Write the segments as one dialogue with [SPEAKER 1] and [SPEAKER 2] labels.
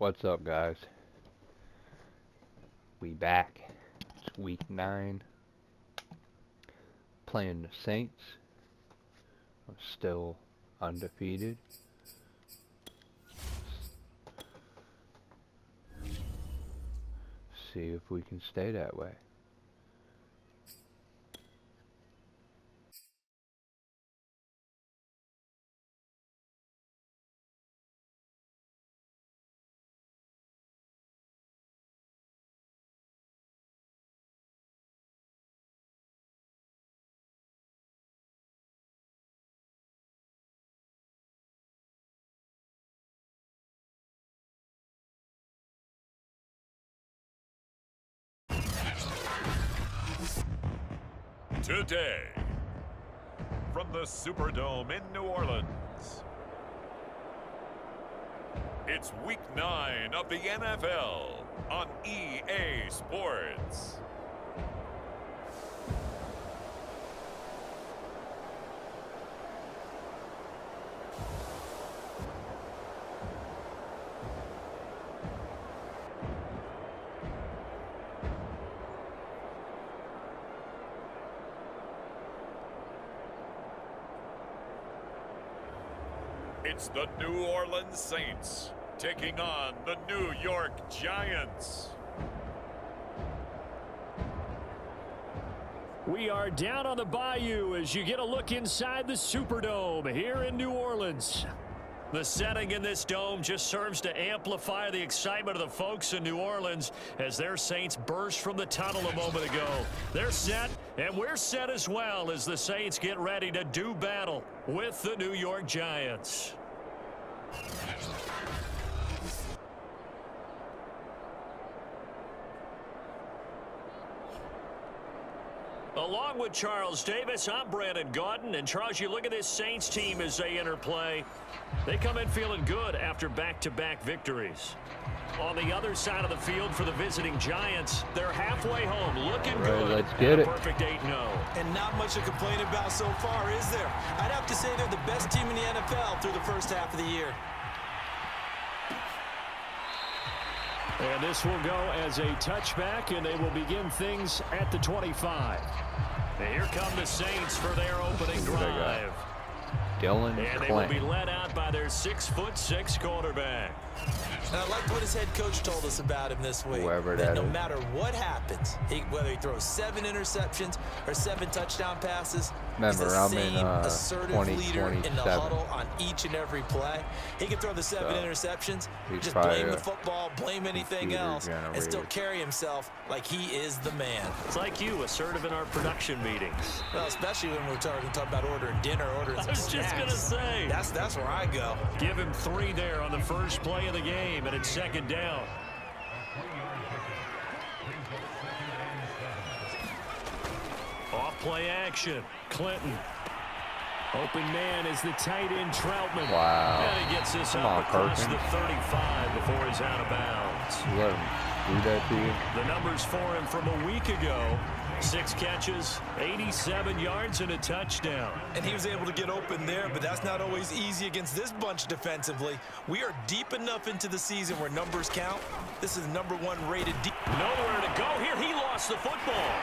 [SPEAKER 1] What's up, guys? We back. It's week 9. Playing the Saints. I'm still undefeated. See if we can stay that way.
[SPEAKER 2] Today, from the Superdome in New Orleans, it's week 9 of the NFL on EA Sports. It's the New Orleans Saints taking on the New York Giants.
[SPEAKER 3] We are down on the bayou as you get a look inside the Superdome here in New Orleans. The setting in this dome just serves to amplify the excitement of the folks in New Orleans as their Saints burst from the tunnel a moment ago. They're set, and we're set as well as the Saints get ready to do battle with the New York Giants. Along with Charles Davis, I'm Brandon Gaudin. And Charles, you look at this Saints team as they enter play. They come in feeling good after back-to-back victories. On the other side of the field for the visiting Giants, they're halfway home, looking good.
[SPEAKER 1] Let's get it.
[SPEAKER 3] Perfect 8-0.
[SPEAKER 4] And not much to complain about so far, is there? I'd have to say they're the best team in the NFL through the first half of the year.
[SPEAKER 3] And this will go as a touchback, and they will begin things at the 25. And here come the Saints for their opening drive.
[SPEAKER 1] Dylan
[SPEAKER 3] And they will be led out by their 6'6" quarterback.
[SPEAKER 4] And I like what his head coach told us about him this week.
[SPEAKER 1] Whoever that
[SPEAKER 4] no
[SPEAKER 1] is.
[SPEAKER 4] matter what happens, whether he throws 7 interceptions or 7 touchdown passes,
[SPEAKER 1] Remember,
[SPEAKER 4] he's the
[SPEAKER 1] I'm
[SPEAKER 4] same
[SPEAKER 1] in
[SPEAKER 4] assertive leader in the
[SPEAKER 1] 2027.
[SPEAKER 4] huddle on each and every play. He can throw the 7 interceptions,
[SPEAKER 1] he's
[SPEAKER 4] just
[SPEAKER 1] probably
[SPEAKER 4] blame the
[SPEAKER 1] a
[SPEAKER 4] football, blame anything else, and still
[SPEAKER 1] computer-generated.
[SPEAKER 4] carry himself like he is the man.
[SPEAKER 3] It's like you, assertive in our production meetings.
[SPEAKER 4] Well, especially when we're talking about ordering dinner, ordering some
[SPEAKER 3] I was just going to say.
[SPEAKER 4] That's where I go.
[SPEAKER 3] Give him 3 there on the first play of the game, and it's second down. Off play action. Clinton. Open man is the tight end Troutman.
[SPEAKER 1] Wow.
[SPEAKER 3] And he gets this
[SPEAKER 1] Come
[SPEAKER 3] up
[SPEAKER 1] on,
[SPEAKER 3] across
[SPEAKER 1] Perkins.
[SPEAKER 3] the 35 before he's out of bounds.
[SPEAKER 1] You let him do that to you?
[SPEAKER 3] The numbers for him from a week ago. 6 catches, 87 yards, and a touchdown.
[SPEAKER 4] And he was able to get open there, but that's not always easy against this bunch defensively. We are deep enough into the season where numbers count. This is number 1 rated deep.
[SPEAKER 3] Nowhere to go here. He lost the football.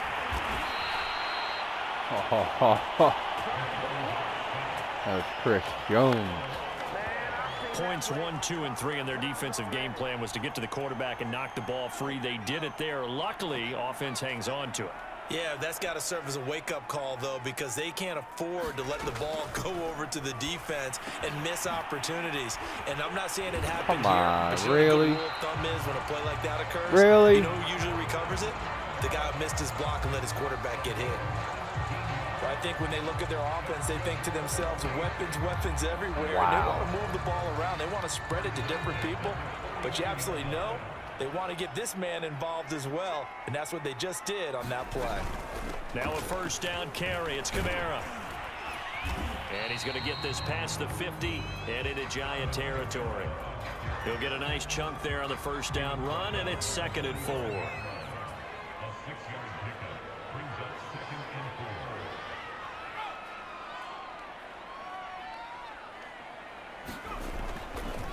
[SPEAKER 1] That was Chris Jones.
[SPEAKER 3] Points 1, 2, and 3 in their defensive game plan was to get to the quarterback and knock the ball free. They did it there. Luckily, offense hangs on to it.
[SPEAKER 4] Yeah, that's got to serve as a wake-up call, though, because they can't afford to let the ball go over to the defense and miss opportunities. And I'm not saying it happened
[SPEAKER 1] Come on,
[SPEAKER 4] here. But you know
[SPEAKER 1] really?
[SPEAKER 4] what the rule of thumb is when a play like that occurs?
[SPEAKER 1] Really?
[SPEAKER 4] You know who usually recovers it? The guy who missed his block and let his quarterback get hit. So I think when they look at their offense, they think to themselves, weapons everywhere.
[SPEAKER 1] Wow.
[SPEAKER 4] And they want to move the ball around. They want to spread it to different people. But you absolutely know they want to get this man involved as well. And that's what they just did on that play.
[SPEAKER 3] Now a first down carry. It's Kamara. And he's going to get this past the 50 and into Giant territory. He'll get a nice chunk there on the first down run, and it's 2nd and 4.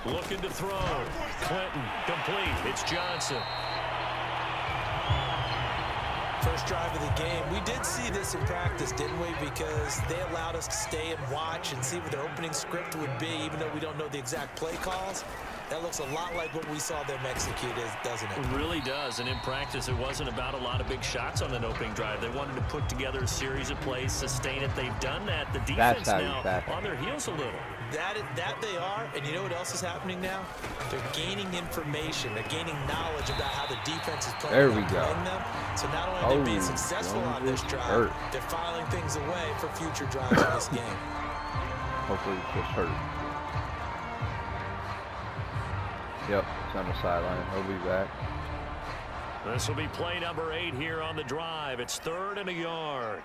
[SPEAKER 3] Looking to throw. Clinton, complete. It's Johnson.
[SPEAKER 4] First drive of the game. We did see this in practice, didn't we? Because they allowed us to stay and watch and see what their opening script would be, even though we don't know the exact play calls. That looks a lot like what we saw them execute, doesn't it?
[SPEAKER 3] It really does. And in practice, it wasn't about a lot of big shots on that opening drive. They wanted to put together a series of plays, sustain it. They've done that. The defense now on their heels a little.
[SPEAKER 4] That they are, and you know what else is happening now? They're gaining information. They're gaining knowledge about how the defense is playing,
[SPEAKER 1] there we go.
[SPEAKER 4] them. So not only are they being successful on this drive, they're filing things away for future drives in this game.
[SPEAKER 1] Hopefully it's just hurt. Yep, it's on the sideline. He'll be back.
[SPEAKER 3] This will be play number 8 here on the drive. It's 3rd and a yard.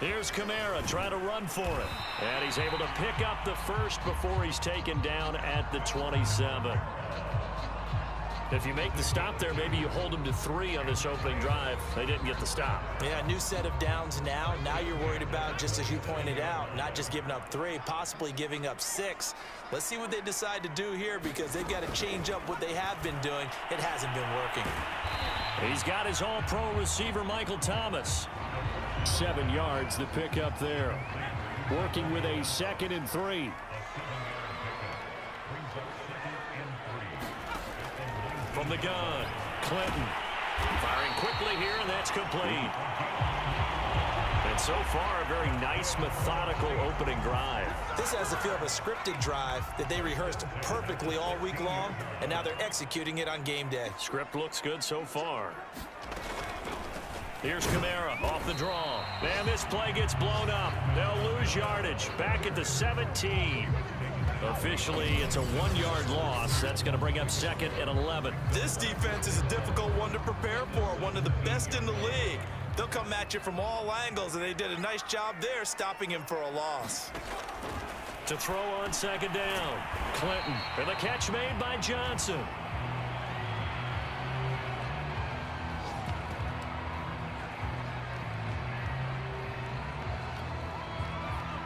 [SPEAKER 3] Here's Kamara trying to run for it. And he's able to pick up the first before he's taken down at the 27. If you make the stop there, maybe you hold them to 3 on this opening drive. They didn't get the stop.
[SPEAKER 4] Yeah, new set of downs now. Now you're worried about, just as you pointed out, not just giving up 3, possibly giving up 6. Let's see what they decide to do here, because they've got to change up what they have been doing. It hasn't been working.
[SPEAKER 3] He's got his all-pro receiver, Michael Thomas. 7 yards, the pickup there. Working with a 2nd and 3. From the gun, Clinton. Firing quickly here, and that's complete. And so far, a very nice, methodical opening drive.
[SPEAKER 4] This has the feel of a scripted drive that they rehearsed perfectly all week long, and now they're executing it on game day.
[SPEAKER 3] Script looks good so far. Here's Kamara off the draw. And this play gets blown up. They'll lose yardage. Back at the 17. Officially, it's a 1-yard loss. That's going to bring up 2nd and 11.
[SPEAKER 4] This defense is a difficult one to prepare for, one of the best in the league. They'll come at you from all angles, and they did a nice job there stopping him for a loss.
[SPEAKER 3] To throw on 2nd down, Clinton. And the catch made by Johnson.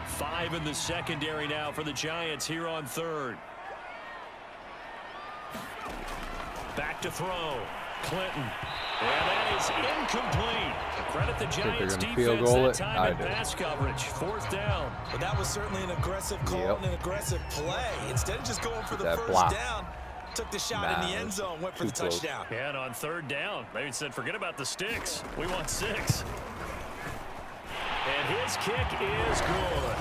[SPEAKER 3] Five in the secondary now for the Giants here on 3rd. Back to throw. Clinton. And that is incomplete. Credit the Giants defense that time in pass coverage. 4th down.
[SPEAKER 4] But that was certainly an aggressive call and an aggressive play. Instead of just going for the first down, took the shot in the end zone, went for the touchdown.
[SPEAKER 3] Yeah, and on 3rd down, they said, forget about the sticks. We want 6. And his kick is good.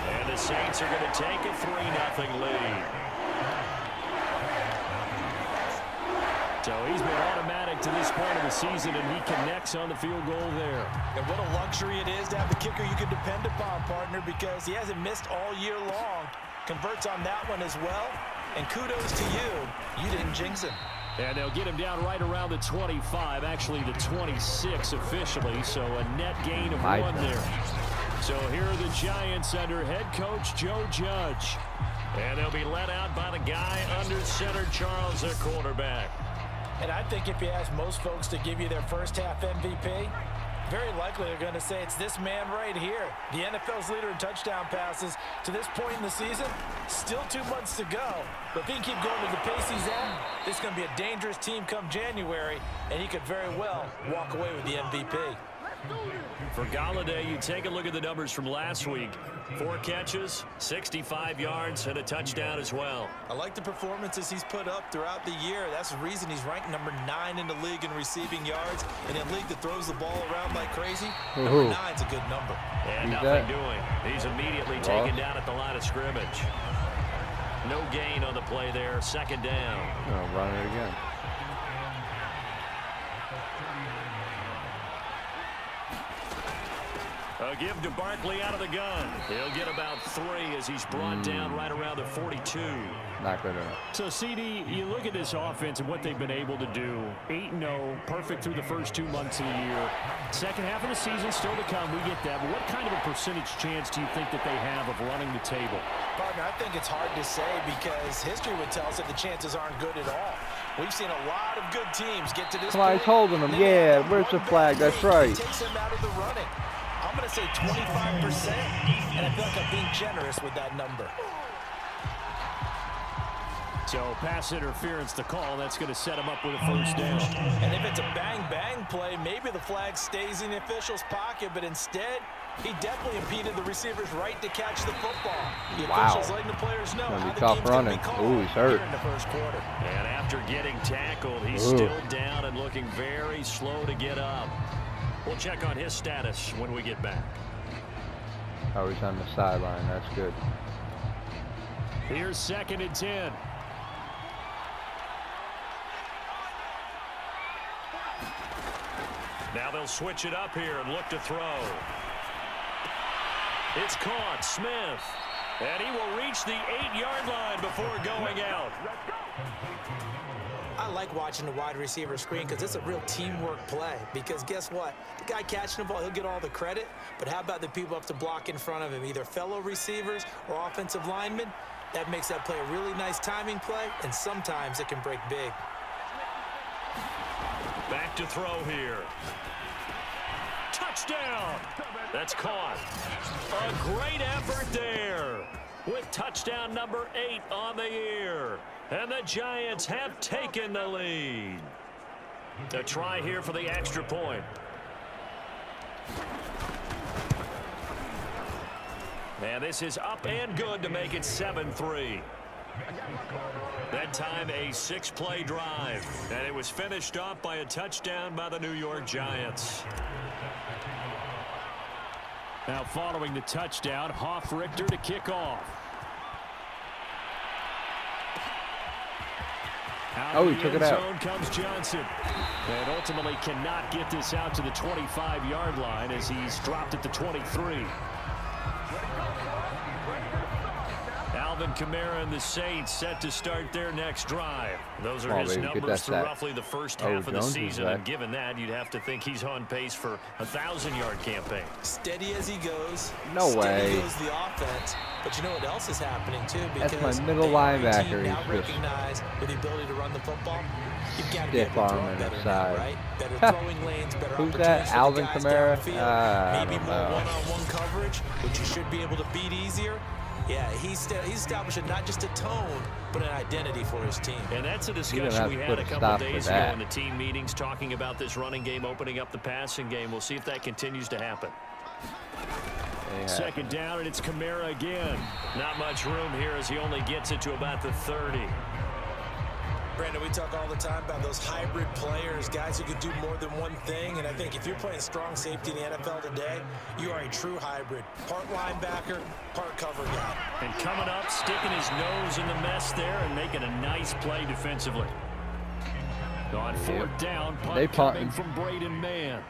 [SPEAKER 3] And the Saints are going to take a 3-0 lead. So he's been automatic to this point of the season, and he connects on the field goal there.
[SPEAKER 4] And what a luxury it is to have the kicker you can depend upon, partner, because he hasn't missed all year long. Converts on that one as well. And kudos to you. You didn't jinx him.
[SPEAKER 3] And they'll get him down right around the 25, actually the 26 officially, so a net gain of 1 there. So here are the Giants under head coach Joe Judge. And they'll be led out by the guy under center, Charles, their quarterback.
[SPEAKER 4] And I think if you ask most folks to give you their first half MVP, very likely they're going to say it's this man right here. The NFL's leader in touchdown passes to this point in the season. Still 2 months to go. But if he can keep going to the pace he's at, this is going to be a dangerous team come January, and he could very well walk away with the MVP.
[SPEAKER 3] For Galladay, you take a look at the numbers from last week. 4 catches, 65 yards, and a touchdown as well.
[SPEAKER 4] I like the performances he's put up throughout the year. That's the reason he's ranked number 9 in the league in receiving yards. In a league that throws the ball around like crazy, number 9's a good number.
[SPEAKER 3] And nothing doing. He's immediately taken down at the line of scrimmage. No gain on the play there. 2nd down.
[SPEAKER 1] Oh, run it again.
[SPEAKER 3] A give to Barkley out of the gun. He'll get about 3 as he's brought down right around the 42.
[SPEAKER 1] Not good enough.
[SPEAKER 3] So, CD, you look at this offense and what they've been able to do. 8-0, perfect through the first 2 months of the year. Second half of the season still to come. We get that. But what kind of a percentage chance do you think that they have of running the table?
[SPEAKER 4] Partner, I think it's hard to say because history would tell us that the chances aren't good at all. We've seen a lot of good teams get to this point.
[SPEAKER 1] He's holding them. Yeah, where's the flag? That's right.
[SPEAKER 4] Takes them out of the running. I'm going to say 25%, and I feel like I'm being generous with that number.
[SPEAKER 3] So pass interference to call. That's going to set him up with a first down.
[SPEAKER 4] And if it's a bang-bang play, maybe the flag stays in the official's pocket, but instead, he definitely impeded the receiver's right to catch the football. The officials letting the players know how the game's going to be called.
[SPEAKER 1] Ooh, he's hurt.
[SPEAKER 4] Here in the first quarter.
[SPEAKER 3] And after getting tackled, he's still down and looking very slow to get up. We'll check on his status when we get back.
[SPEAKER 1] Oh, he's on the sideline. That's good.
[SPEAKER 3] Here's 2nd and 10. Now they'll switch it up here and look to throw. It's caught. Smith. And he will reach the 8-yard line before going out.
[SPEAKER 4] I like watching the wide receiver screen because it's a real teamwork play. Because guess what? The guy catching the ball, he'll get all the credit. But how about the people up to block in front of him, either fellow receivers or offensive linemen? That makes that play a really nice timing play, and sometimes it can break big.
[SPEAKER 3] Back to throw here. Touchdown! That's caught. A great effort there with touchdown number 8 on the year. And the Giants have taken the lead. A try here for the extra point. And this is up and good to make it 7-3. That time a 6-play drive, and it was finished off by a touchdown by the New York Giants. Now following the touchdown, Hoff-Richter to kick off.
[SPEAKER 1] Oh, he took it out.
[SPEAKER 3] Zone comes Johnson. And ultimately cannot get this out to the 25-yard line as he's dropped at the 23. Alvin Kamara and the Saints set to start their next drive. Those are his numbers through roughly the first half of the season. And given that, you'd have to think he's on pace for a 1,000-yard campaign.
[SPEAKER 4] Steady as he goes.
[SPEAKER 1] No way.
[SPEAKER 4] Steady goes the offense. But you know what else is happening, too? Because
[SPEAKER 1] that's my middle linebacker.
[SPEAKER 4] Now
[SPEAKER 1] He's
[SPEAKER 4] recognized with the ability to run the football. You've got to
[SPEAKER 1] stiff
[SPEAKER 4] be able to
[SPEAKER 1] arm
[SPEAKER 4] throw
[SPEAKER 1] in
[SPEAKER 4] better
[SPEAKER 1] his
[SPEAKER 4] now,
[SPEAKER 1] side.
[SPEAKER 4] right? Better throwing lanes, better
[SPEAKER 1] Who's
[SPEAKER 4] opportunities
[SPEAKER 1] that?
[SPEAKER 4] for the
[SPEAKER 1] Alvin
[SPEAKER 4] guys
[SPEAKER 1] Kamara?
[SPEAKER 4] downfield. Maybe
[SPEAKER 1] I don't
[SPEAKER 4] more
[SPEAKER 1] know.
[SPEAKER 4] one-on-one coverage, which you should be able to beat easier. Yeah, he's establishing not just a tone, but an identity for his team.
[SPEAKER 3] And that's a discussion we had a couple days ago in the team meetings, talking about this running game, opening up the passing game. We'll see if that continues to happen. Second down, and it's Kamara again. Not much room here as he only gets it to about the 30.
[SPEAKER 4] Brandon, we talk all the time about those hybrid players, guys who can do more than one thing. And I think if you're playing strong safety in the NFL today, you are a true hybrid. Part linebacker, part cover guy.
[SPEAKER 3] And coming up, sticking his nose in the mess there and making a nice play defensively. On 4th down, punt coming from Braden Mann.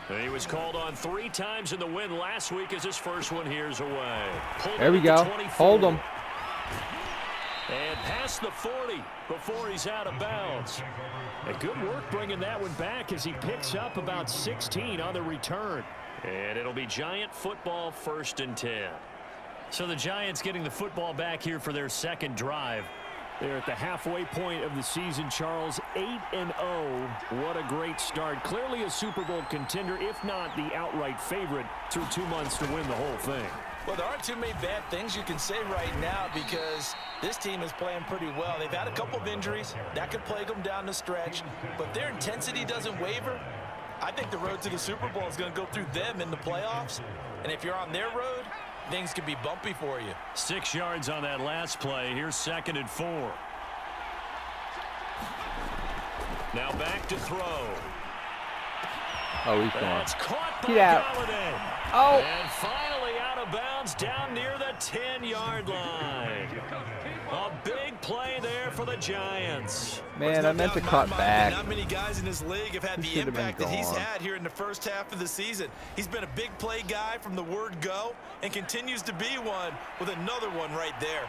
[SPEAKER 3] And he was called on 3 times in the win last week as his first one here's away.
[SPEAKER 1] There we go. Hold him.
[SPEAKER 3] And past the 40 before he's out of bounds. A good work bringing that one back as he picks up about 16 on the return. And it'll be Giant football 1st and 10. So the Giants getting the football back here for their second drive. They're at the halfway point of the season, Charles. 8-0. What a great start. Clearly a Super Bowl contender, if not the outright favorite, through 2 months to win the whole thing.
[SPEAKER 4] Well, there aren't too many bad things you can say right now because this team is playing pretty well. They've had a couple of injuries. That could plague them down the stretch. But their intensity doesn't waver. I think the road to the Super Bowl is going to go through them in the playoffs. And if you're on their road, things could be bumpy for you.
[SPEAKER 3] 6 yards on that last play. Here's 2nd and 4. Now back to throw.
[SPEAKER 1] Oh, he's gone.
[SPEAKER 3] That's caught by
[SPEAKER 1] Get out.
[SPEAKER 3] Galladay.
[SPEAKER 1] Oh.
[SPEAKER 3] And finally out of bounds down near the 10-yard line. A big play there for the Giants.
[SPEAKER 1] Man, I meant to cut back.
[SPEAKER 4] Not many guys in this league have had the impact that he's had here in the first half of the season. He's been a big play guy from the word go and continues to be one with another one right there.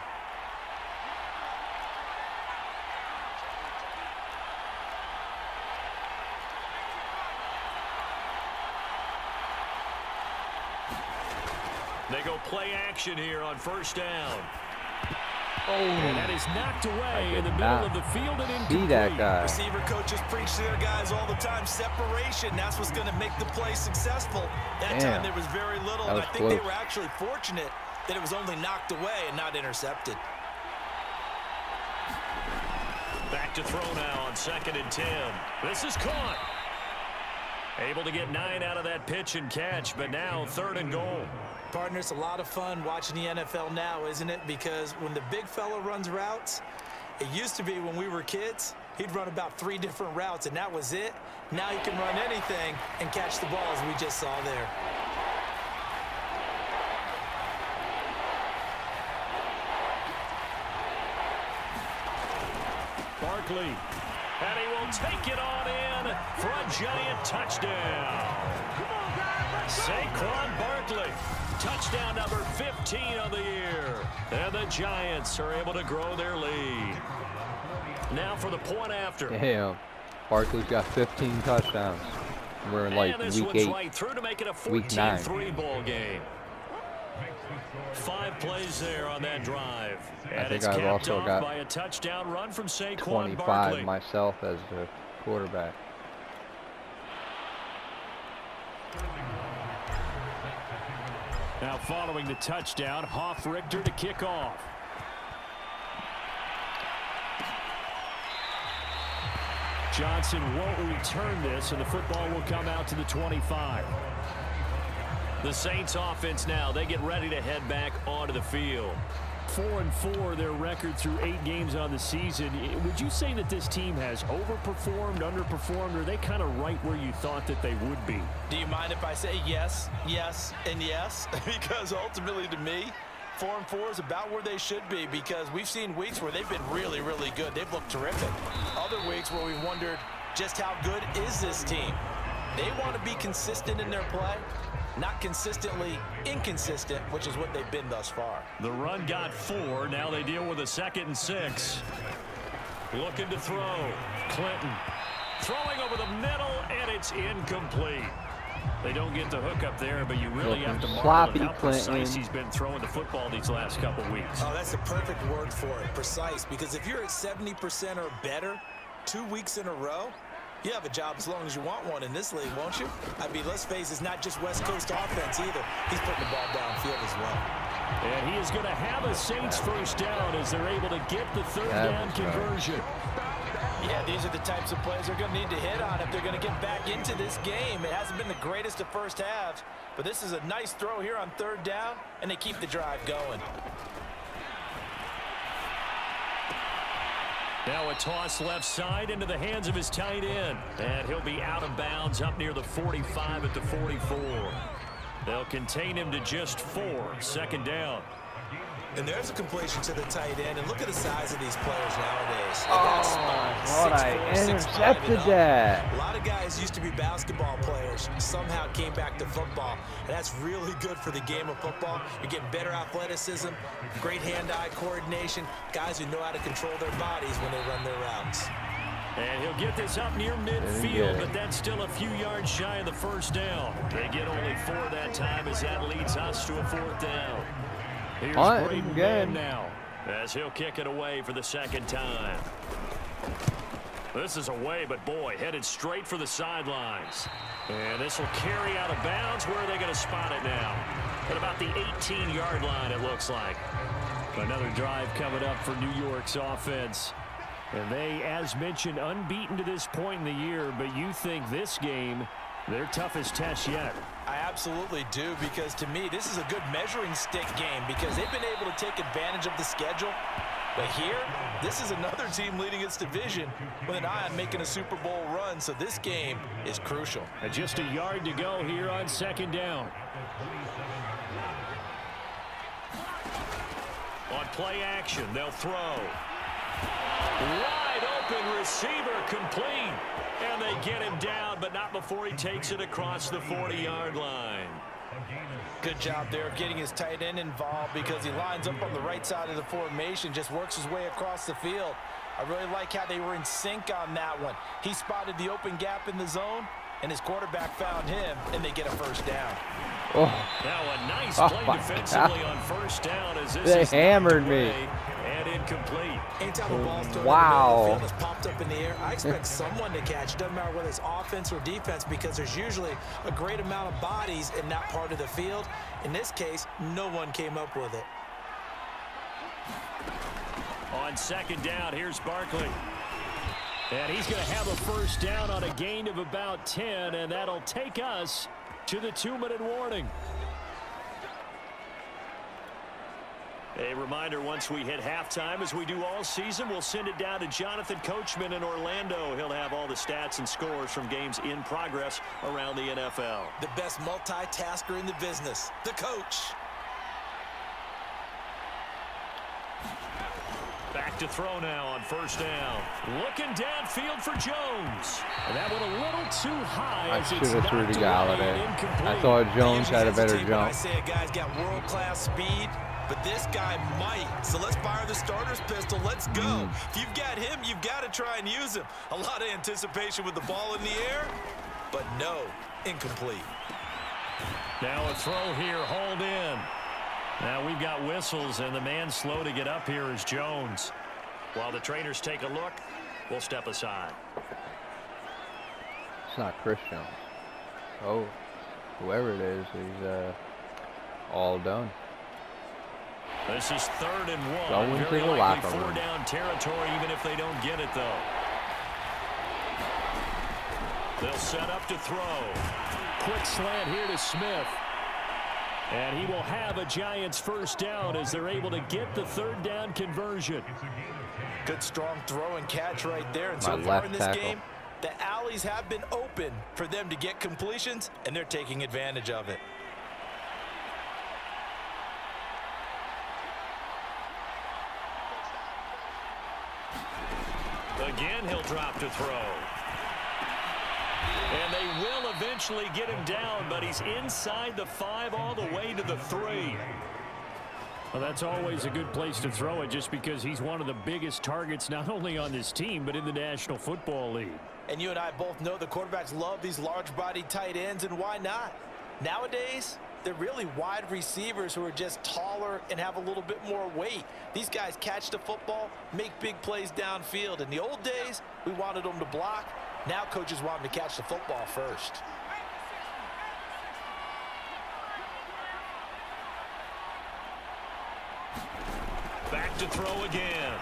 [SPEAKER 4] They go play action here on 1st down.
[SPEAKER 3] And that is knocked away in the middle of the field and incomplete.
[SPEAKER 1] See that guy.
[SPEAKER 4] Receiver coaches preach to their guys all the time. Separation, that's what's going to make the play successful. That time there was very little, and I think they were actually fortunate that it was only knocked away and not intercepted.
[SPEAKER 3] Back to throw now on 2nd and 10. This is caught. Able to get 9 out of that pitch and catch, but now 3rd and goal.
[SPEAKER 4] Partner, it's a lot of fun watching the NFL now, isn't it? Because when the big fella runs routes, it used to be when we were kids, he'd run about 3 different routes, and that was it. Now he can run anything and catch the ball, as we just saw there.
[SPEAKER 3] Barkley, and he will take it on in for a giant touchdown. Saquon Barkley, touchdown number 15 on the year. And the Giants are able to grow their lead. Now for the point after.
[SPEAKER 1] Damn, Barkley's got 15 touchdowns. We're in like
[SPEAKER 3] this
[SPEAKER 1] week 8,
[SPEAKER 3] right through to make it a
[SPEAKER 1] week 9.
[SPEAKER 3] 14-3 ball game. 5 plays there on that drive.
[SPEAKER 1] I think I've also got
[SPEAKER 3] by a touchdown run from Saquon
[SPEAKER 1] 25
[SPEAKER 3] Barkley.
[SPEAKER 1] myself as the quarterback.
[SPEAKER 3] Now following the touchdown, Richter to kick off. Johnson won't return this, and the football will come out to the 25. The Saints offense now, they get ready to head back onto the field. 4-4 their record through 8 games on the season. Would you say that this team has overperformed, underperformed, or are they kind of right where you thought that they would be?
[SPEAKER 4] Do you mind if I say yes, yes, and yes? Because ultimately to me, 4-4 is about where they should be, because we've seen weeks where they've been really, really good. They've looked terrific. Other weeks where we've wondered just how good is this team. They want to be consistent in their play. Not consistently inconsistent, which is what they've been thus far.
[SPEAKER 3] The run got 4. Now they deal with a 2nd and 6. Looking to throw. Clinton throwing over the middle, and it's incomplete. They don't get the hook up there, but you really have to marvel at how precise he's been throwing the football these last couple weeks.
[SPEAKER 4] Oh, that's the perfect word for it, precise. Because if you're at 70% or better 2 weeks in a row, you have a job as long as you want one in this league, won't you? I mean, let's face it, it's not just West Coast offense either. He's putting the ball downfield as well.
[SPEAKER 3] And he is going to have a Saints first down as they're able to get the 3rd down conversion.
[SPEAKER 4] Yeah, these are the types of plays they're going to need to hit on if they're going to get back into this game. It hasn't been the greatest of first halves, but this is a nice throw here on 3rd down, and they keep the drive going.
[SPEAKER 3] Now a toss left side into the hands of his tight end. And he'll be out of bounds up near the 45 at the 44. They'll contain him to just 4. 2nd down.
[SPEAKER 4] And there's a completion to the tight end. And look at the size of these players nowadays.
[SPEAKER 1] I intercepted that.
[SPEAKER 4] A lot of guys used to be basketball players, somehow came back to football. And that's really good for the game of football. You're getting better athleticism, great hand-eye coordination, guys who know how to control their bodies when they run their routes.
[SPEAKER 3] And he'll get this up near midfield, but that's still a few yards shy of the first down. They get only 4 that time as that leads us to a 4th down. Here's Braden Mann now as he'll kick it away for the 2nd time. This is away, but boy, headed straight for the sidelines. And this will carry out of bounds. Where are they going to spot it now? At about the 18-yard line, it looks like. Another drive coming up for New York's offense. And they, as mentioned, unbeaten to this point in the year, but you think this game, their toughest test yet.
[SPEAKER 4] I absolutely do, because to me, this is a good measuring stick game because they've been able to take advantage of the schedule. But here, this is another team leading its division with an eye on making a Super Bowl run, so this game is crucial.
[SPEAKER 3] And just a yard to go here on 2nd down. On play action, they'll throw. Wide open receiver, complete. And they get him down, but not before he takes it across the 40-yard line.
[SPEAKER 4] Good job there of getting his tight end involved because he lines up on the right side of the formation, just works his way across the field. I really like how they were in sync on that one. He spotted the open gap in the zone, and his quarterback found him, and they get a first down.
[SPEAKER 1] Oh.
[SPEAKER 3] Now a nice play defensively on first down as this
[SPEAKER 1] they hammered me.
[SPEAKER 3] And incomplete.
[SPEAKER 4] Anytime a ball's thrown
[SPEAKER 1] Wow.
[SPEAKER 4] in the middle of the field, it's popped up in the air, I expect someone to catch. Doesn't matter whether it's offense or defense, because there's usually a great amount of bodies in that part of the field. In this case, no one came up with it.
[SPEAKER 3] On second down, here's Barkley. And he's going to have a first down on a gain of about 10, and that'll take us to the 2-minute warning. A reminder, once we hit halftime, as we do all season, we'll send it down to Jonathan Coachman in Orlando. He'll have all the stats and scores from games in progress around the NFL.
[SPEAKER 4] The best multitasker in the business, the coach.
[SPEAKER 3] Back to throw now on first down. Looking downfield for Jones. And that went a little too high.
[SPEAKER 1] I should have threw to Galladay. I thought Jones had a better jump.
[SPEAKER 4] I say a guy's got world-class speed, but this guy might. So let's fire the starter's pistol. Let's go. If you've got him, you've got to try and use him. A lot of anticipation with the ball in the air, but no, incomplete.
[SPEAKER 3] Now a throw here, hauled in. Now we've got whistles, and the man slow to get up here is Jones. While the trainers take a look, we'll step aside.
[SPEAKER 1] It's not Chris Jones. Oh, whoever it is, he's all done.
[SPEAKER 3] This is 3rd and 1.
[SPEAKER 1] Going to
[SPEAKER 3] Very
[SPEAKER 1] the
[SPEAKER 3] likely
[SPEAKER 1] locker room.
[SPEAKER 3] 4 down territory, even if they don't get it, though. They'll set up to throw. Quick slant here to Smith. And he will have a Giants first down as they're able to get the 3rd down conversion.
[SPEAKER 4] Good strong throw and catch right there. And so
[SPEAKER 1] My
[SPEAKER 4] far
[SPEAKER 1] left
[SPEAKER 4] in this
[SPEAKER 1] tackle.
[SPEAKER 4] game, the alleys have been open for them to get completions, and they're taking advantage of it.
[SPEAKER 3] Again, he'll drop to throw. And they will eventually get him down, but he's inside the 5 all the way to the 3. Well, that's always a good place to throw it, just because he's one of the biggest targets not only on this team but in the National Football League.
[SPEAKER 4] And you and I both know the quarterbacks love these large-bodied tight ends, and why not? Nowadays, they're really wide receivers who are just taller and have a little bit more weight. These guys catch the football, make big plays downfield. In the old days, we wanted them to block. Now coaches want them to catch the football first.
[SPEAKER 3] Back to throw again.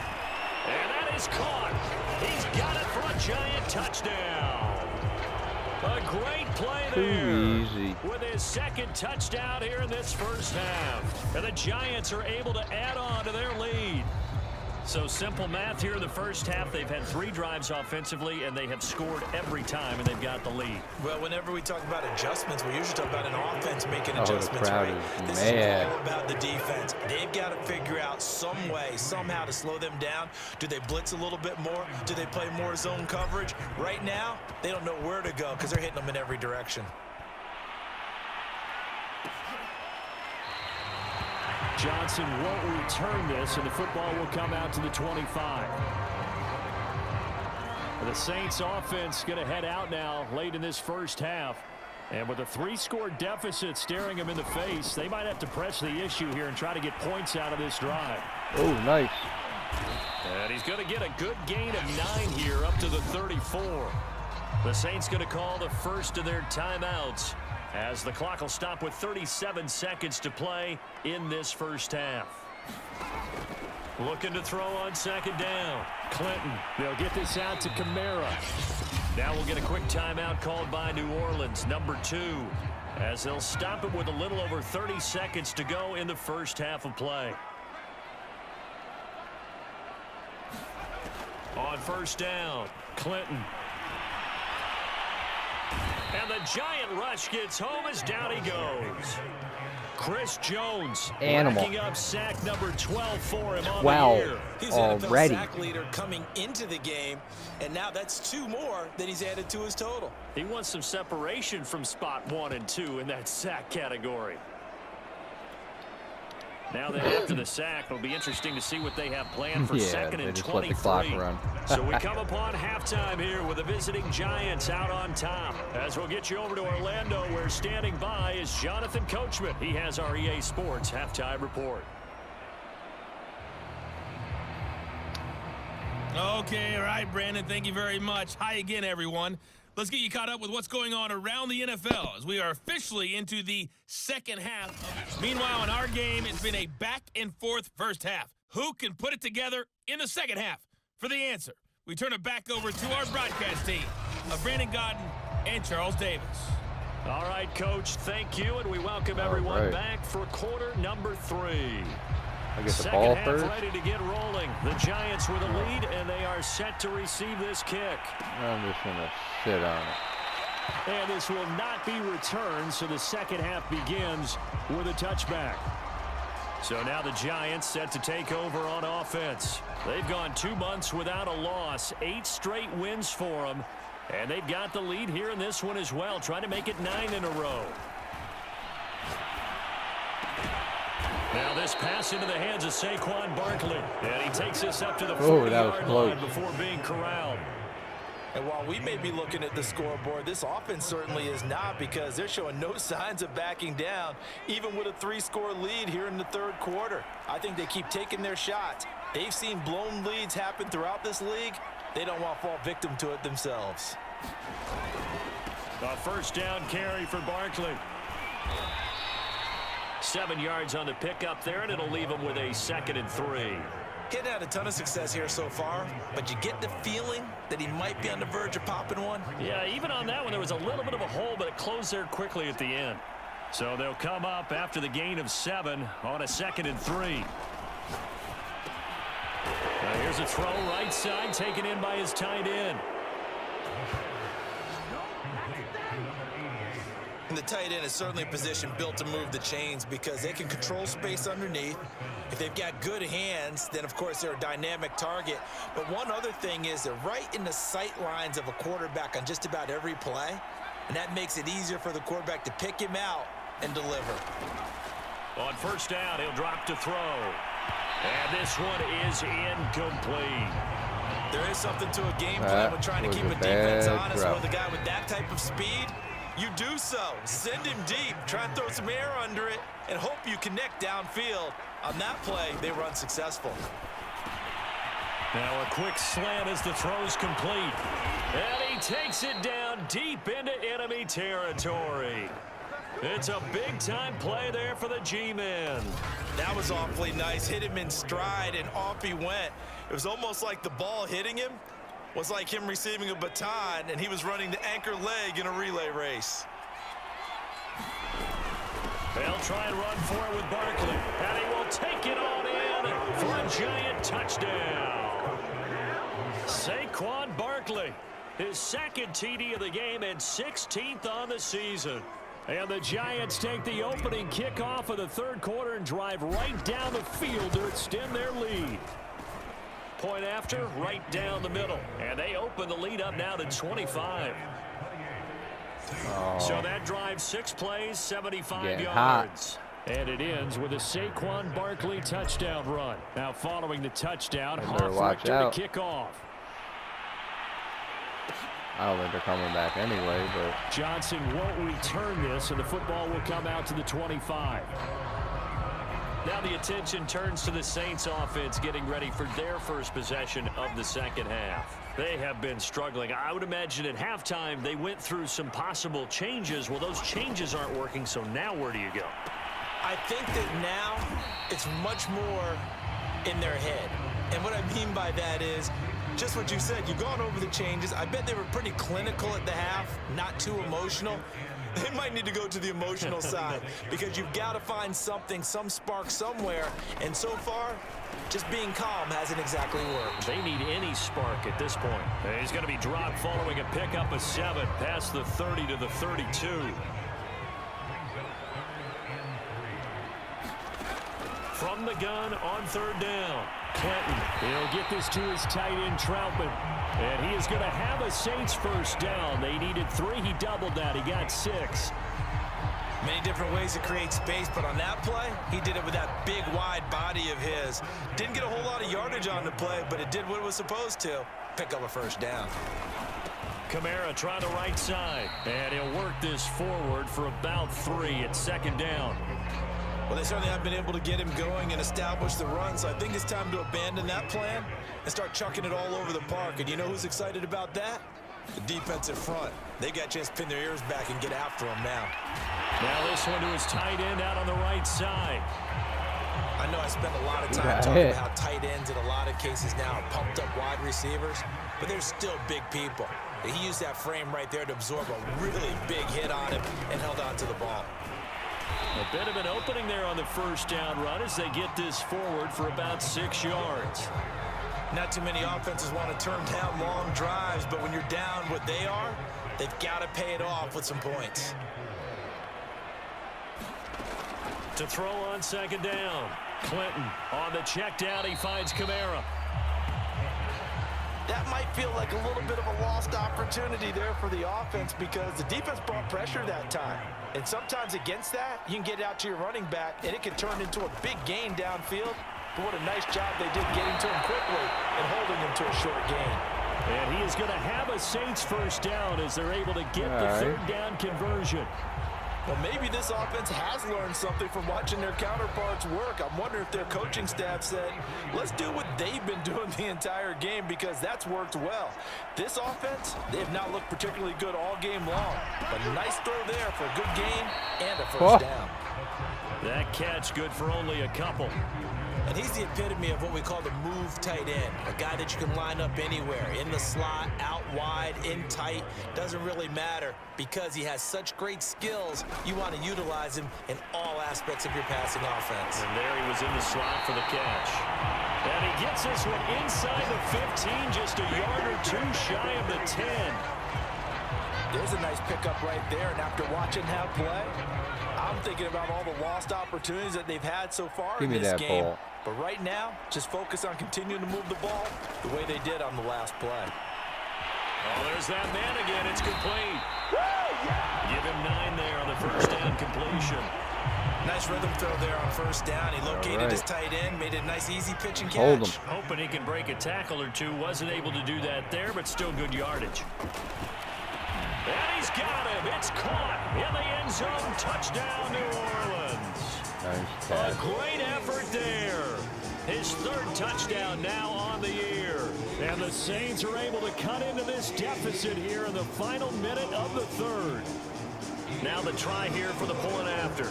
[SPEAKER 3] And that is caught. He's got it for a Giant touchdown. A great play there.
[SPEAKER 1] Too easy.
[SPEAKER 3] With his 2nd touchdown here in this first half. And the Giants are able to add on to their lead. So simple math here in the first half. They've had 3 drives offensively, and they have scored every time, and they've got the lead.
[SPEAKER 4] Well, whenever we talk about adjustments, we usually talk about an offense making
[SPEAKER 1] Oh, the
[SPEAKER 4] adjustments,
[SPEAKER 1] crowd
[SPEAKER 4] right?
[SPEAKER 1] is
[SPEAKER 4] This
[SPEAKER 1] mad.
[SPEAKER 4] is all about the defense. They've got to figure out some way, somehow to slow them down. Do they blitz a little bit more? Do they play more zone coverage? Right now, they don't know where to go because they're hitting them in every direction.
[SPEAKER 3] Johnson won't return this, and the football will come out to the 25. The Saints offense going to head out now late in this first half. And with a 3-score deficit staring them in the face, they might have to press the issue here and try to get points out of this drive.
[SPEAKER 1] Oh, nice.
[SPEAKER 3] And he's going to get a good gain of 9 here up to the 34. The Saints going to call the first of their timeouts, as the clock will stop with 37 seconds to play in this first half. Looking to throw on 2nd down. Clinton. They'll get this out to Kamara. Now we'll get a quick timeout called by New Orleans, number 2, as they'll stop it with a little over 30 seconds to go in the first half of play. On first down, Clinton. And the Giant rush gets home as down he goes. Chris Jones
[SPEAKER 1] Animal.
[SPEAKER 3] racking up sack number 12 for him on
[SPEAKER 1] 12
[SPEAKER 3] the year.
[SPEAKER 4] He's
[SPEAKER 1] already.
[SPEAKER 4] NFL sack leader coming into the game, and now that's 2 more than he's added to his total.
[SPEAKER 3] He wants some separation from spot 1 and 2 in that sack category. Now that after the sack, it'll be interesting to see what they have planned for
[SPEAKER 1] Yeah,
[SPEAKER 3] 2nd
[SPEAKER 1] they
[SPEAKER 3] and
[SPEAKER 1] just
[SPEAKER 3] 23.
[SPEAKER 1] let the clock run.
[SPEAKER 3] So we come upon halftime here with the visiting Giants out on top. As we'll get you over to Orlando, where standing by is Jonathan Coachman. He has our EA Sports halftime report.
[SPEAKER 5] Okay, all right, Brandon, thank you very much. Hi again, everyone. Let's get you caught up with what's going on around the NFL as we are officially into the second half. Meanwhile, in our game, it's been a back-and-forth first half. Who can put it together in the second half? For the answer, we turn it back over to our broadcast team of Brandon Godden and Charles Davis.
[SPEAKER 3] All right, Coach, thank you, and we welcome everyone back for quarter number 3.
[SPEAKER 1] I get the
[SPEAKER 3] Second
[SPEAKER 1] ball
[SPEAKER 3] half
[SPEAKER 1] first.
[SPEAKER 3] ready to get rolling. The Giants with a lead, and they are set to receive this kick.
[SPEAKER 1] I'm just going to sit on it.
[SPEAKER 3] And this will not be returned, so the second half begins with a touchback. So now the Giants set to take over on offense. They've gone 2 months without a loss, 8 straight wins for them, and they've got the lead here in this one as well, trying to make it 9 in a row. Now this pass into the hands of Saquon Barkley, and he takes this up to the 40-yard line before being corralled.
[SPEAKER 4] And while we may be looking at the scoreboard, this offense certainly is not, because they're showing no signs of backing down, even with a 3-score lead here in the third quarter. I think they keep taking their shots. They've seen blown leads happen throughout this league. They don't want to fall victim to it themselves.
[SPEAKER 3] A first down carry for Barkley. 7 yards on the pickup there, and it'll leave him with a 2nd and 3.
[SPEAKER 4] Getting had a ton of success here so far, but you get the feeling that he might be on the verge of popping one.
[SPEAKER 3] Yeah, even on that one, there was a little bit of a hole, but it closed there quickly at the end. So they'll come up after the gain of 7 on a 2nd and 3. Now here's a throw right side, taken in by his tight end.
[SPEAKER 4] And the tight end is certainly a position built to move the chains, because they can control space underneath. If they've got good hands, then of course they're a dynamic target. But one other thing is they're right in the sight lines of a quarterback on just about every play, and that makes it easier for the quarterback to pick him out and deliver.
[SPEAKER 3] On first down, he'll drop to throw. And this one is incomplete.
[SPEAKER 4] There is something to a game plan when trying to keep a defense honest with a guy with that type of speed. You do so. Send him deep. Try and throw some air under it and hope you connect downfield. On that play, they were unsuccessful.
[SPEAKER 3] Now a quick slant as the throw's complete. And he takes it down deep into enemy territory. It's a big-time play there for the G-men.
[SPEAKER 4] That was awfully nice. Hit him in stride, and off he went. It was almost like the ball hitting him was like him receiving a baton, and he was running the anchor leg in a relay race.
[SPEAKER 3] They'll try and run for it with Barkley, and he will take it on in for a giant touchdown. Saquon Barkley, his 2nd TD of the game and 16th on the season. And the Giants take the opening kickoff of the third quarter and drive right down the field to extend their lead. Point after, right down the middle. And they open the lead up now to 25. So that drive, 6 plays, 75 yards. And it ends with a Saquon Barkley touchdown run. Now following the touchdown, Hofrichter to kick off.
[SPEAKER 1] I don't think they're coming back anyway, but
[SPEAKER 3] Johnson won't return this, and the football will come out to the 25. Now the attention turns to the Saints offense getting ready for their first possession of the second half. They have been struggling. I would imagine at halftime they went through some possible changes. Well, those changes aren't working, so now where do you go?
[SPEAKER 4] I think that now it's much more in their head. And what I mean by that is just what you said. You've gone over the changes. I bet they were pretty clinical at the half, not too emotional. They might need to go to the emotional side, because you've got to find something, some spark somewhere. And so far, just being calm hasn't exactly worked.
[SPEAKER 3] They need any spark at this point. He's going to be dropped following a pickup of 7 past the 30 to the 32. From the gun on third down, Clinton. He'll get this to his tight end, Troutman. And he is going to have a Saints first down. They needed 3. He doubled that. He got 6.
[SPEAKER 4] Many different ways to create space, but on that play, he did it with that big, wide body of his. Didn't get a whole lot of yardage on the play, but it did what it was supposed to. Pick up a first down.
[SPEAKER 3] Kamara trying the right side. And he'll work this forward for about 3 at second down.
[SPEAKER 4] Well, they certainly have been able to get him going and establish the run, so I think it's time to abandon that plan and start chucking it all over the park. And you know who's excited about that? The defensive front. They got a chance to pin their ears back and get after him now.
[SPEAKER 3] Now this one to his tight end out on the right side.
[SPEAKER 4] I know I spend a lot of time talking about how tight ends in a lot of cases now are pumped up wide receivers, but they're still big people. He used that frame right there to absorb a really big hit on him and held on to the ball.
[SPEAKER 3] A bit of an opening there on the first down run as they get this forward for about 6 yards.
[SPEAKER 4] Not too many offenses want to turn down long drives, but when you're down what they are, they've got to pay it off with some points.
[SPEAKER 3] To throw on second down. Clinton on the check down. He finds Kamara.
[SPEAKER 4] That might feel like a little bit of a lost opportunity there for the offense because the defense brought pressure that time. And sometimes against that, you can get out to your running back, and it can turn into a big gain downfield. But what a nice job they did getting to him quickly and holding him to a short gain.
[SPEAKER 3] And he is going to have a Saints first down as they're able to get the third down conversion.
[SPEAKER 4] Well, maybe this offense has learned something from watching their counterparts work. I'm wondering if their coaching staff said, let's do what they've been doing the entire game because that's worked well. This offense, they have not looked particularly good all game long. But a nice throw there for a good gain and a first down.
[SPEAKER 3] That catch good for only a couple.
[SPEAKER 4] And he's the epitome of what we call the move tight end. A guy that you can line up anywhere, in the slot, out wide, in tight. Doesn't really matter because he has such great skills. You want to utilize him in all aspects of your passing offense.
[SPEAKER 3] And there he was in the slot for the catch. And he gets this one inside the 15, just a yard or two shy of the 10.
[SPEAKER 4] There's a nice pickup right there, and after watching him play, I'm thinking about all the lost opportunities that they've had so far in this game.
[SPEAKER 1] Ball.
[SPEAKER 4] But right now, just focus on continuing to move the ball the way they did on the last play.
[SPEAKER 3] Oh, there's that man again. It's complete. Give him 9 there on the first down completion.
[SPEAKER 4] Nice rhythm throw there on first down. He located his tight end, made a nice easy pitch and catch.
[SPEAKER 1] Hold him.
[SPEAKER 3] Hoping he can break a tackle or two. Wasn't able to do that there, but still good yardage. And he's got him. It's caught in the end zone. Touchdown, New Orleans.
[SPEAKER 1] Nice
[SPEAKER 3] A
[SPEAKER 1] catch.
[SPEAKER 3] great effort there. His third touchdown now on the year. And the Saints are able to cut into this deficit here in the final minute of the third. Now the try here for the point after.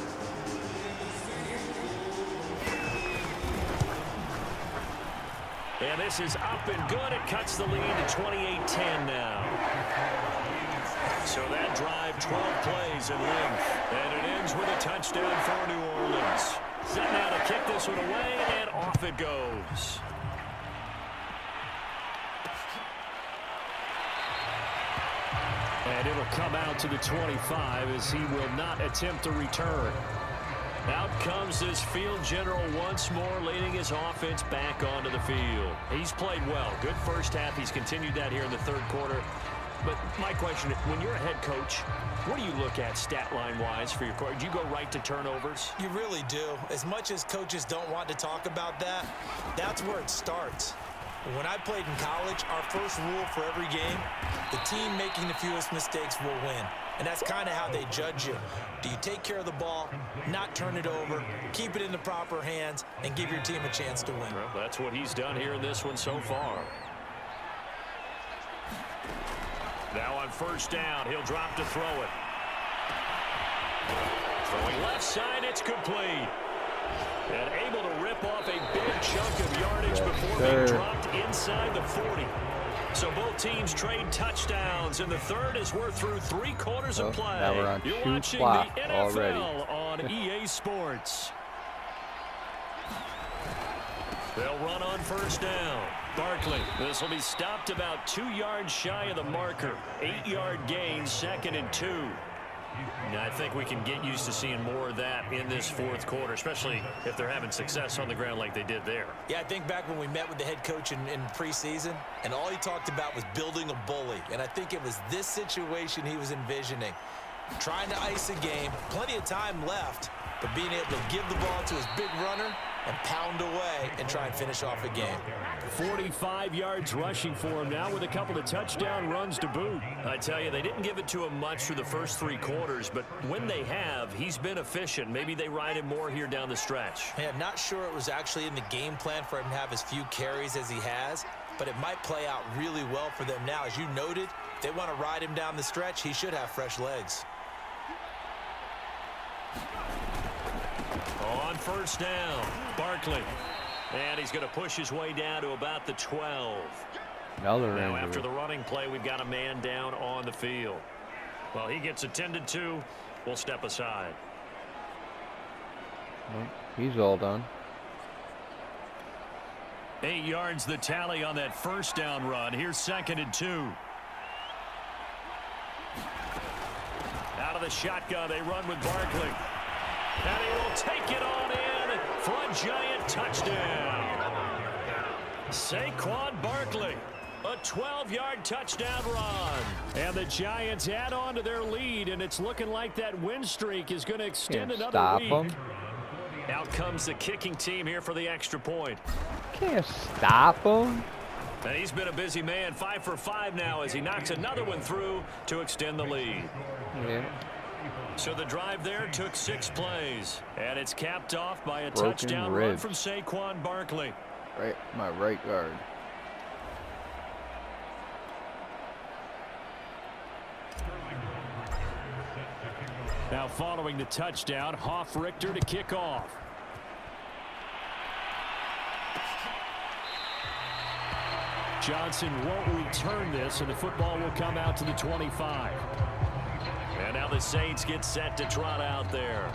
[SPEAKER 3] And this is up and good. It cuts the lead to 28-10 now. So that drive, 12 plays in length. And it ends with a touchdown for New Orleans. Set now to kick this one away, and off it goes. And it'll come out to the 25 as he will not attempt to return. Out comes this field general once more, leading his offense back onto the field. He's played well. Good first half. He's continued that here in the third quarter. But my question, when you're a head coach, what do you look at stat line-wise for your coach? Do you go right to turnovers?
[SPEAKER 4] You really do. As much as coaches don't want to talk about that, that's where it starts. When I played in college, our first rule for every game, the team making the fewest mistakes will win. And that's kind of how they judge you. Do you take care of the ball, not turn it over, keep it in the proper hands, and give your team a chance to win?
[SPEAKER 3] Well, that's what he's done here in this one so far. Now on first down, he'll drop to throw it. Throwing left side, it's complete. And able to rip off a big chunk of yardage before being dropped inside the 40. So both teams trade touchdowns, and the third is we're through 3 quarters of play.
[SPEAKER 1] Now we're on
[SPEAKER 3] You're
[SPEAKER 1] 2
[SPEAKER 3] watching
[SPEAKER 1] clock
[SPEAKER 3] the NFL
[SPEAKER 1] already.
[SPEAKER 3] on EA Sports. They'll run on first down. Barkley, this will be stopped about 2 yards shy of the marker. 8-yard gain, 2nd and 2. Now, I think we can get used to seeing more of that in this fourth quarter, especially if they're having success on the ground like they did there.
[SPEAKER 4] Yeah, I think back when we met with the head coach in preseason, and all he talked about was building a bully. And I think it was this situation he was envisioning. Trying to ice a game, plenty of time left, but being able to give the ball to his big runner and pound away and try and finish off a game.
[SPEAKER 3] 45 yards rushing for him now with a couple of touchdown runs to boot. I tell you, they didn't give it to him much through the first 3 quarters, but when they have, he's been efficient. Maybe they ride him more here down the stretch.
[SPEAKER 4] Hey, I'm not sure it was actually in the game plan for him to have as few carries as he has, but it might play out really well for them now. As you noted, if they want to ride him down the stretch, he should have fresh legs.
[SPEAKER 3] On first down, Barkley. And he's going to push his way down to about the 12. Now after the running play, we've got a man down on the field. Well, he gets attended to. We'll step aside.
[SPEAKER 1] Well, he's all done.
[SPEAKER 3] 8 yards the tally on that first down run. Here's 2nd and 2. Out of the shotgun, they run with Barkley. And he will take it on in for a giant touchdown. Saquon Barkley, a 12-yard touchdown run. And the Giants add on to their lead, and it's looking like that win streak is going to extend another week.
[SPEAKER 1] Him.
[SPEAKER 3] Out comes the kicking team here for the extra point.
[SPEAKER 1] Can't stop him.
[SPEAKER 3] And he's been a busy man, 5 for 5 now as he knocks another one through to extend the lead.
[SPEAKER 1] Yeah.
[SPEAKER 3] So the drive there took 6 plays, and it's capped off by a
[SPEAKER 1] Broken
[SPEAKER 3] touchdown
[SPEAKER 1] ribs.
[SPEAKER 3] run from Saquon Barkley.
[SPEAKER 1] Right, my right guard.
[SPEAKER 3] Now following the touchdown, Hoff-Richter to kick off. Johnson won't return this, and the football will come out to the 25. And now the Saints get set to trot out there.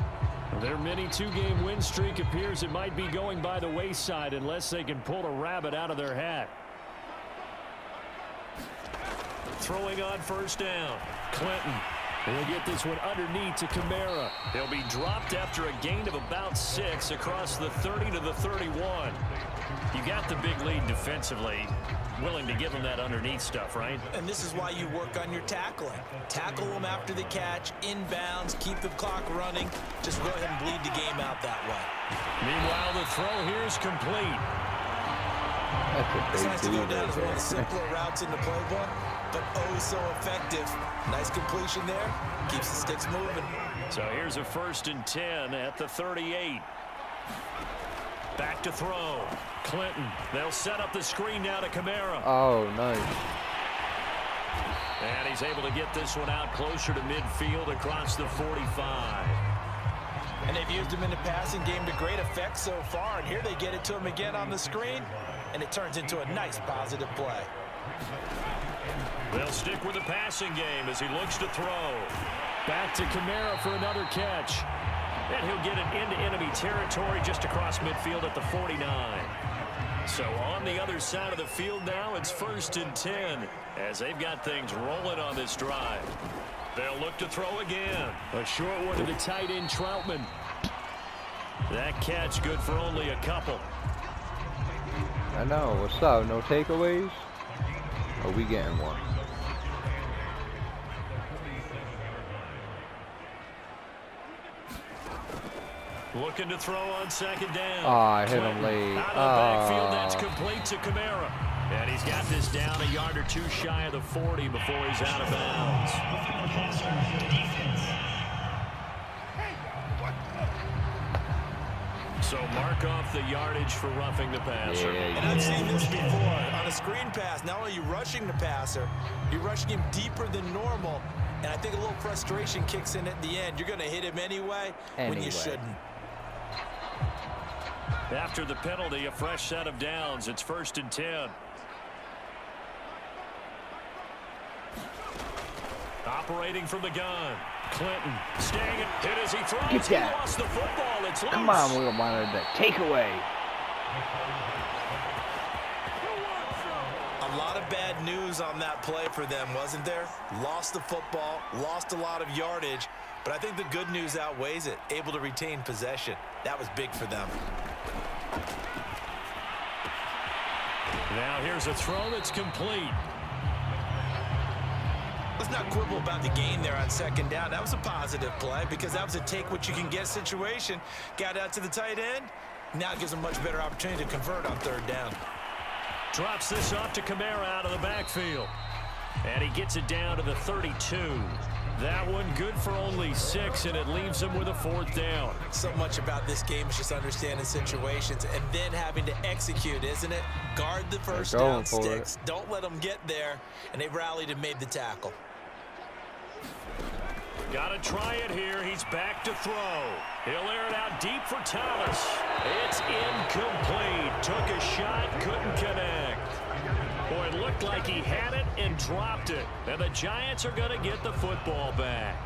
[SPEAKER 3] Their mini 2-game win streak appears it might be going by the wayside unless they can pull a rabbit out of their hat. Throwing on first down, Clinton. He'll get this one underneath to Kamara. He'll be dropped after a gain of about 6 across the 30 to the 31. You got the big lead defensively. Willing to give him that underneath stuff, right?
[SPEAKER 4] And this is why you work on your tackling. Tackle them after the catch, inbounds, keep the clock running. Just go ahead and bleed the game out that way.
[SPEAKER 3] Meanwhile, the throw here is complete.
[SPEAKER 4] It's nice to go down as one of the simpler routes in the playbook, but oh so effective. Nice completion there. Keeps the sticks moving.
[SPEAKER 3] So here's a 1st and 10 at the 38. Back to throw. Clinton. They'll set up the screen now to Kamara.
[SPEAKER 1] Oh, nice.
[SPEAKER 3] And he's able to get this one out closer to midfield across the 45.
[SPEAKER 4] And they've used him in the passing game to great effect so far. And here they get it to him again on the screen. And it turns into a nice positive play.
[SPEAKER 3] They'll stick with the passing game as he looks to throw. Back to Kamara for another catch. And he'll get it into enemy territory just across midfield at the 49. So on the other side of the field now, it's 1st and 10 as they've got things rolling on this drive. They'll look to throw again. A short one to the tight end, Troutman. That catch good for only a couple.
[SPEAKER 1] I know. What's up? No takeaways? Are we getting one?
[SPEAKER 3] Looking to throw on 2nd down.
[SPEAKER 1] Oh, I hit him late.
[SPEAKER 3] Out of the backfield, that's complete to Kamara. And he's got this down a yard or 2 shy of the 40 before he's out of bounds. So mark off the yardage for roughing the passer.
[SPEAKER 1] Yeah,
[SPEAKER 4] and I've seen this before. On a screen pass, not only are you rushing the passer, you're rushing him deeper than normal. And I think a little frustration kicks in at the end. You're going to hit him anyway when you shouldn't.
[SPEAKER 3] After the penalty, a fresh set of downs. It's 1st and 10. Operating from the gun. Clinton staying hit as he throws. He lost the football. It's loose.
[SPEAKER 1] Come on, we wanted that takeaway.
[SPEAKER 4] A lot of bad news on that play for them, wasn't there? Lost the football, lost a lot of yardage, but I think the good news outweighs it. Able to retain possession. That was big for them.
[SPEAKER 3] Now here's a throw that's complete.
[SPEAKER 4] Let's not quibble about the gain there on 2nd down. That was a positive play because that was a take-what-you-can-get situation. Got out to the tight end, Now it gives them a much better opportunity to convert on third down.
[SPEAKER 3] Drops this off to Kamara out of the backfield. And he gets it down to the 32. That one good for only 6, and it leaves him with a 4th down.
[SPEAKER 4] So much about this game is just understanding situations and then having to execute, isn't it? Guard the first down sticks. Don't let them get there, and they rallied and made the tackle.
[SPEAKER 3] Got to try it here. He's back to throw. He'll air it out deep for Thomas. It's incomplete. Took a shot, couldn't connect. Boy, it looked like he had it and dropped it. And the Giants are going to get the football back.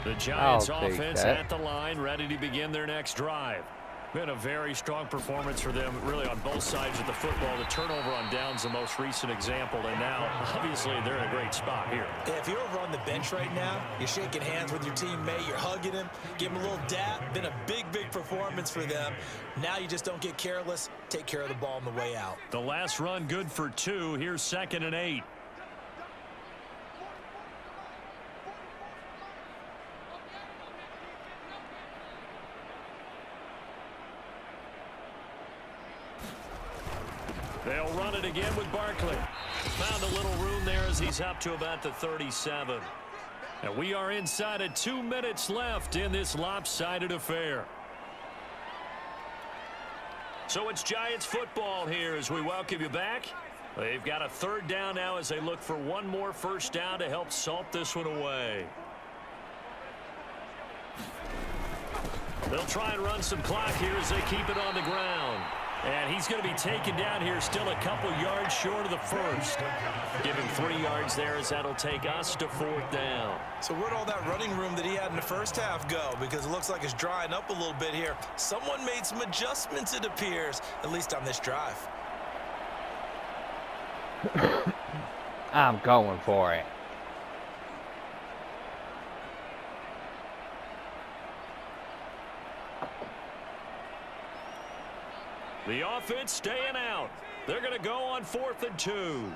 [SPEAKER 3] The Giants offense at the line, ready to begin their next drive. Been a very strong performance for them, really, on both sides of the football. The turnover on downs, the most recent example, and now, obviously, they're in a great spot here.
[SPEAKER 4] Yeah, if you're over on the bench right now, you're shaking hands with your teammate, you're hugging him, give him a little dap. Been a big, big performance for them. Now you just don't get careless. Take care of the ball on the way out.
[SPEAKER 3] The last run good for 2. Here's 2nd and 8. They'll run it again with Barkley. Found a little room there as he's up to about the 37. And we are inside of 2 minutes left in this lopsided affair. So it's Giants football here as we welcome you back. They've got a 3rd down now as they look for one more first down to help salt this one away. They'll try and run some clock here as they keep it on the ground. And he's going to be taken down here still a couple yards short of the first. Give him 3 yards there as that'll take us to 4th down.
[SPEAKER 4] So where'd all that running room that he had in the first half go? Because it looks like it's drying up a little bit here. Someone made some adjustments, it appears, at least on this drive.
[SPEAKER 1] I'm going for it.
[SPEAKER 3] The offense staying out. They're going to go on 4th and 2.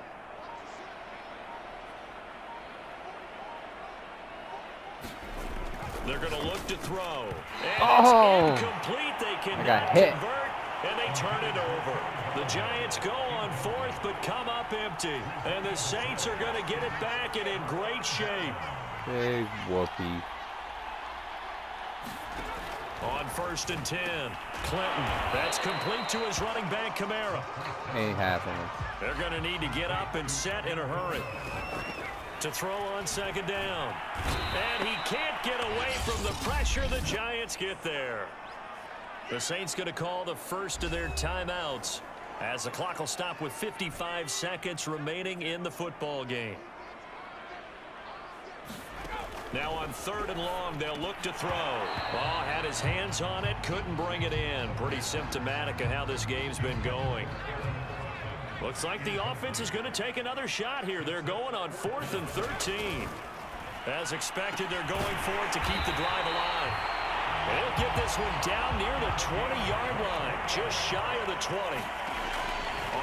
[SPEAKER 3] They're going to look to throw. And it's incomplete. They cannot convert, and they turn it over. The Giants go on 4th, but come up empty. And the Saints are going to get it back and in great shape.
[SPEAKER 1] Big whoopee.
[SPEAKER 3] On 1st and 10, Clinton. That's complete to his running back, Kamara.
[SPEAKER 1] Ain't happening.
[SPEAKER 3] They're going to need to get up and set in a hurry. To throw on 2nd down. And he can't get away from the pressure. The Giants get there. The Saints going to call the first of their timeouts as the clock will stop with 55 seconds remaining in the football game. Now on 3rd and long, they'll look to throw. Ball had his hands on it, couldn't bring it in. Pretty symptomatic of how this game's been going. Looks like the offense is going to take another shot here. They're going on 4th and 13. As expected, they're going for it to keep the drive alive. They'll get this one down near the 20-yard line, just shy of the 20.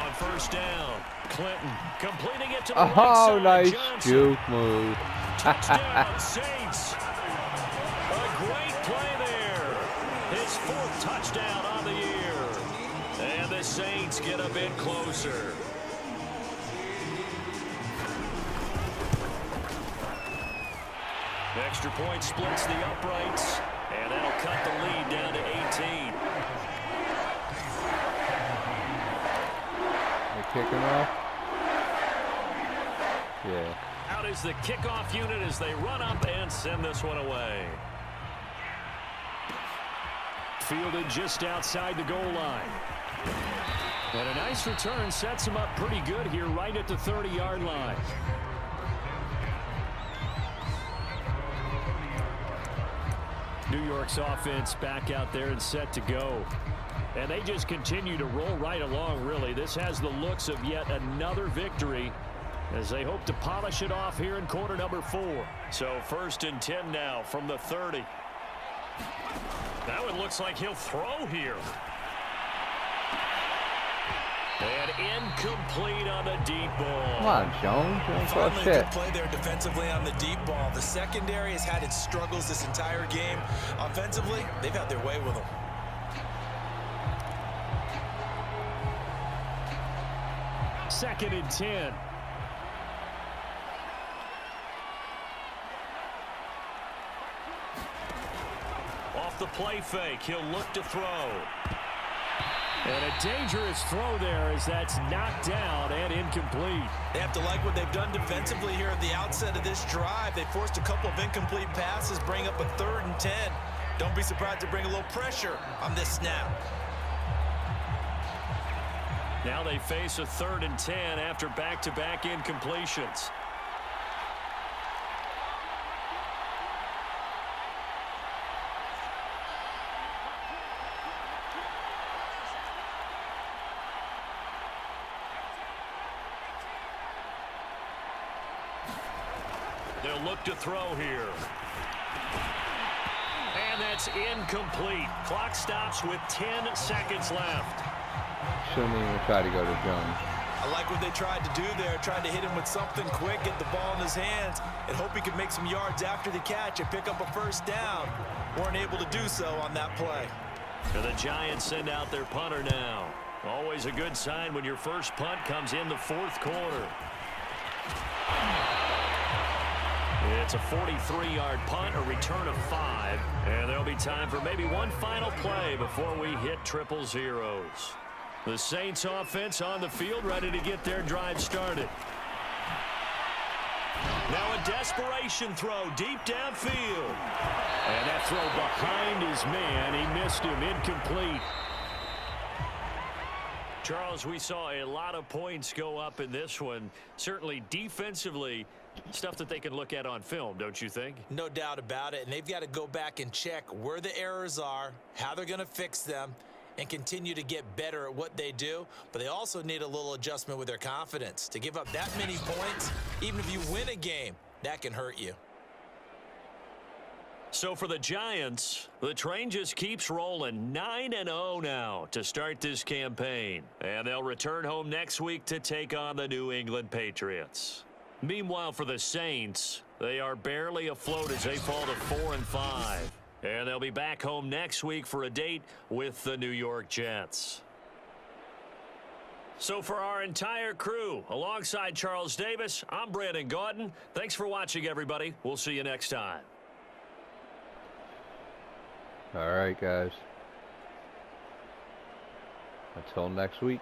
[SPEAKER 3] On 1st down, Clinton completing it to the right side.
[SPEAKER 1] Nice
[SPEAKER 3] Johnson.
[SPEAKER 1] juke move.
[SPEAKER 3] Touchdown, Saints. A great play there. His 4th touchdown on the year. And the Saints get a bit closer. Extra point splits the uprights, and that'll cut the lead down to 18.
[SPEAKER 1] They kick him off? Yeah.
[SPEAKER 3] Out is the kickoff unit as they run up and send this one away. Fielded just outside the goal line. And a nice return sets him up pretty good here right at the 30-yard line. New York's offense back out there and set to go. And they just continue to roll right along, really. This has the looks of yet another victory as they hope to polish it off here in quarter number 4. So 1st and 10 now from the 30. That one looks like he'll throw here. And incomplete on the deep ball.
[SPEAKER 1] Come on, Jones. Don't talk
[SPEAKER 4] Finally,
[SPEAKER 1] shit.
[SPEAKER 4] good play there defensively on the deep ball. The secondary has had its struggles this entire game. Offensively, they've had their way with them.
[SPEAKER 3] 2nd and 10. Off the play fake, he'll look to throw. And a dangerous throw there as that's knocked down and incomplete.
[SPEAKER 4] They have to like what they've done defensively here at the outset of this drive. They forced a couple of incomplete passes, bring up a 3rd and 10. Don't be surprised to bring a little pressure on this snap.
[SPEAKER 3] Now they face a 3rd and 10 after back-to-back incompletions. They'll look to throw here. And that's incomplete. Clock stops with 10 seconds left.
[SPEAKER 1] Shouldn't even try to go to Jones.
[SPEAKER 4] I like what they tried to do there, tried to hit him with something quick, get the ball in his hands, and hope he could make some yards after the catch and pick up a 1st down. Weren't able to do so on that play.
[SPEAKER 3] And the Giants send out their punter now. Always a good sign when your first punt comes in the 4th quarter. It's a 43-yard punt, a return of 5, and there'll be time for maybe one final play before we hit 000. The Saints offense on the field, ready to get their drive started. Now a desperation throw deep downfield. And that throw behind his man, he missed him, incomplete. Charles, we saw a lot of points go up in this one. Certainly defensively, stuff that they can look at on film, don't you think?
[SPEAKER 4] No doubt about it, and they've got to go back and check where the errors are, how they're going to fix them, and continue to get better at what they do. But they also need a little adjustment with their confidence. To give up that many points, even if you win a game, that can hurt you.
[SPEAKER 3] So for the Giants, the train just keeps rolling. 9-0 now to start this campaign. And they'll return home next week to take on the New England Patriots. Meanwhile, for the Saints, they are barely afloat as they fall to 4-5. And they'll be back home next week for a date with the New York Jets. So for our entire crew, alongside Charles Davis, I'm Brandon Gaudin. Thanks for watching, everybody. We'll see you next time.
[SPEAKER 1] All right, guys. Until next week.